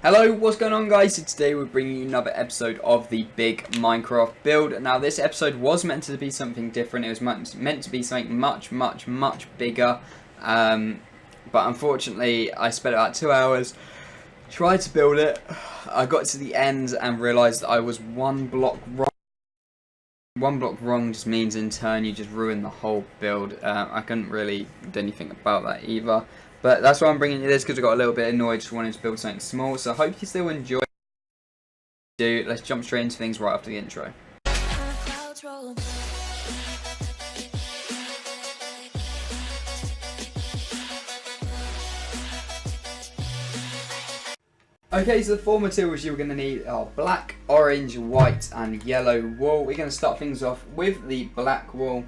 Hello, what's going on guys? So today we're bringing you another episode of the big Minecraft build. Now this episode was meant to be something different. It was meant to be something much bigger. But unfortunately I spent about 2 hours trying to build it. I got to the end and realised that I was one block wrong. One block wrong just means in turn you just ruin the whole build. I couldn't really do anything about that either. But that's why I'm bringing you this, because I got a little bit annoyed just wanting to build something small. So I hope you still enjoy. Let's jump straight into things right after the intro. Okay, so the four materials you're going to need are black, orange, white and yellow wool. We're going to start things off with the black wool.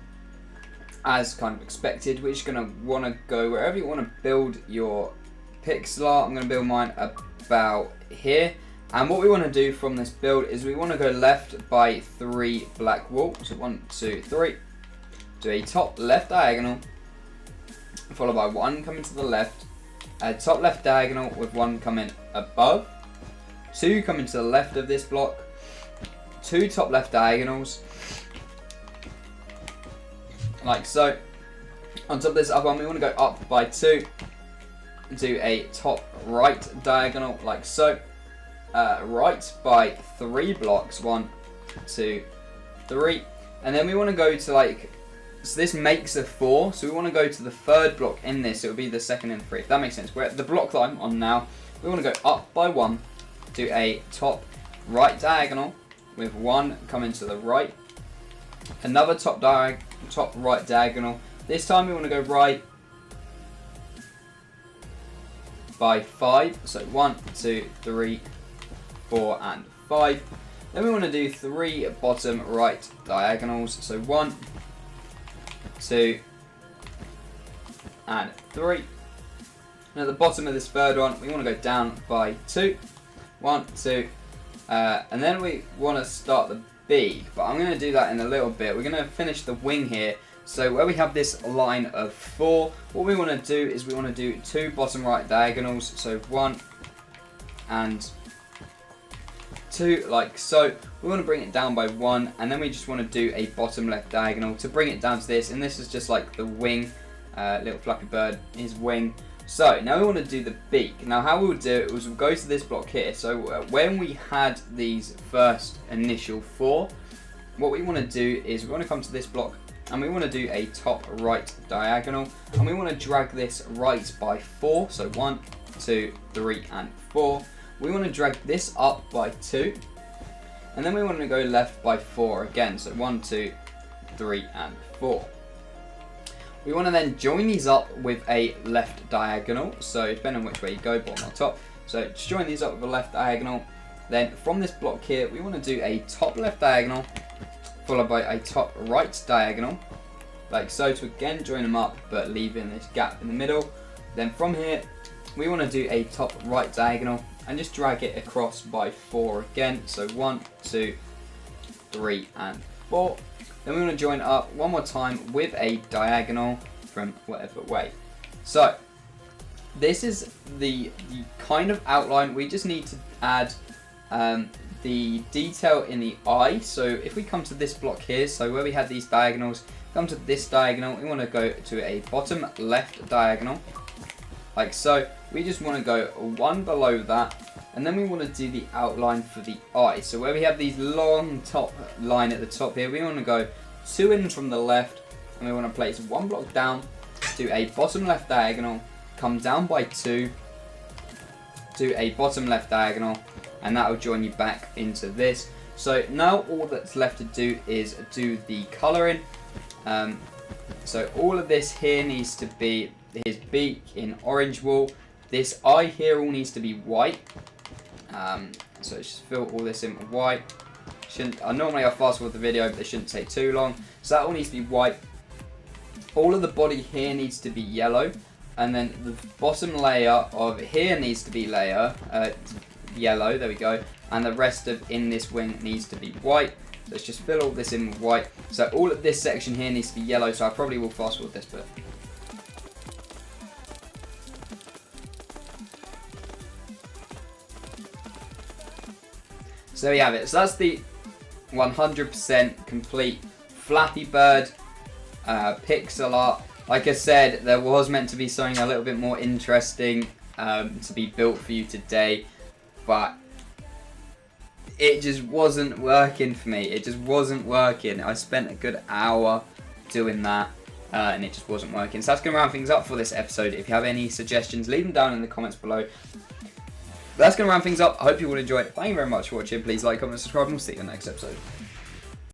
As kind of expected, we're just going to want to go wherever you want to build your Pixleart. I'm going to build mine about here. And what we want to do from this build is we want to go left by 3 black wool. So 1, 2, 3. Do a top left diagonal, followed by 1 coming to the left. A top left diagonal with 1 coming above. 2 coming to the left of this block. 2 top left diagonals. Like so. On top of this other one, we want to go up by 2. Do a top right diagonal, like so. Right by 3 blocks. 1, 2, 3. And then we want to go to like, so this makes a 4. So we want to go to the 3rd block in this. It would be the 2nd and 3. If that makes sense. We're at the block that I'm on now. We want to go up by 1. Do a top right diagonal with 1 coming to the right. Another top right diagonal. This time we want to go right by 5. So 1, 2, 3, 4 and 5. Then we want to do 3 bottom right diagonals. So 1, 2 and 3. And at the bottom of this 3rd one we want to go down by 2. 1, 2 and then we want to start the beak, but I'm going to do that in a little bit. We're going to finish the wing here. So where we have this line of 4, what we want to do is we want to do 2 bottom right diagonals. So 1 and 2, like so. We want to bring it down by 1, and then we just want to do a bottom left diagonal to bring it down to this. And this is just like the wing, little Flappy bird, his wing. So now we want to do the beak. Now how we'll do it was we'll go to this block here. So when we had these first initial 4, what we want to do is we want to come to this block and we want to do a top right diagonal, and we want to drag this right by 4. So 1, 2, 3 and 4. We want to drag this up by 2, and then we want to go left by 4 again. So 1, 2, 3 and 4. We want to then join these up with a left diagonal, so depending on which way you go, bottom or top. So just join these up with a left diagonal. Then from this block here, we want to do a top left diagonal, followed by a top right diagonal, like so, to again join them up, but leaving this gap in the middle. Then from here, we want to do a top right diagonal, and just drag it across by 4 again. So 1, 2, 3 and 4. Then we want to join up one more time with a diagonal from whatever way. So this is the kind of outline. We just need to add the detail in the eye. So if we come to this block here, so where we had these diagonals, come to this diagonal, we want to go to a bottom left diagonal, like so. We just want to go 1 below that, and then we want to do the outline for the eye. So where we have these long top line at the top here, we want to go 2 in from the left, and we want to place 1 block down, do a bottom left diagonal, come down by 2, do a bottom left diagonal, and that will join you back into this. So now all that's left to do is do the colouring. So all of this here needs to be his beak in orange wool. This eye here all needs to be white. So just fill all this in with white. Normally I fast forward the video, but it shouldn't take too long. So that all needs to be white. All of the body here needs to be yellow, and then the bottom layer of here needs to be yellow. There we go. And the rest of in this wing needs to be white. So let's just fill all this in with white. So all of this section here needs to be yellow. So I probably will fast forward this bit. So there you have it. So that's the 100% complete Flappy Bird Pixleart. Like I said, there was meant to be something a little bit more interesting to be built for you today, but it just wasn't working for me. It just wasn't working. I spent a good hour doing that, and it just wasn't working. So that's going to round things up for this episode. If you have any suggestions, leave them down in the comments below. But that's going to round things up. I hope you all enjoyed. Thank you very much for watching. Please like, comment, subscribe, and we'll see you in the next episode.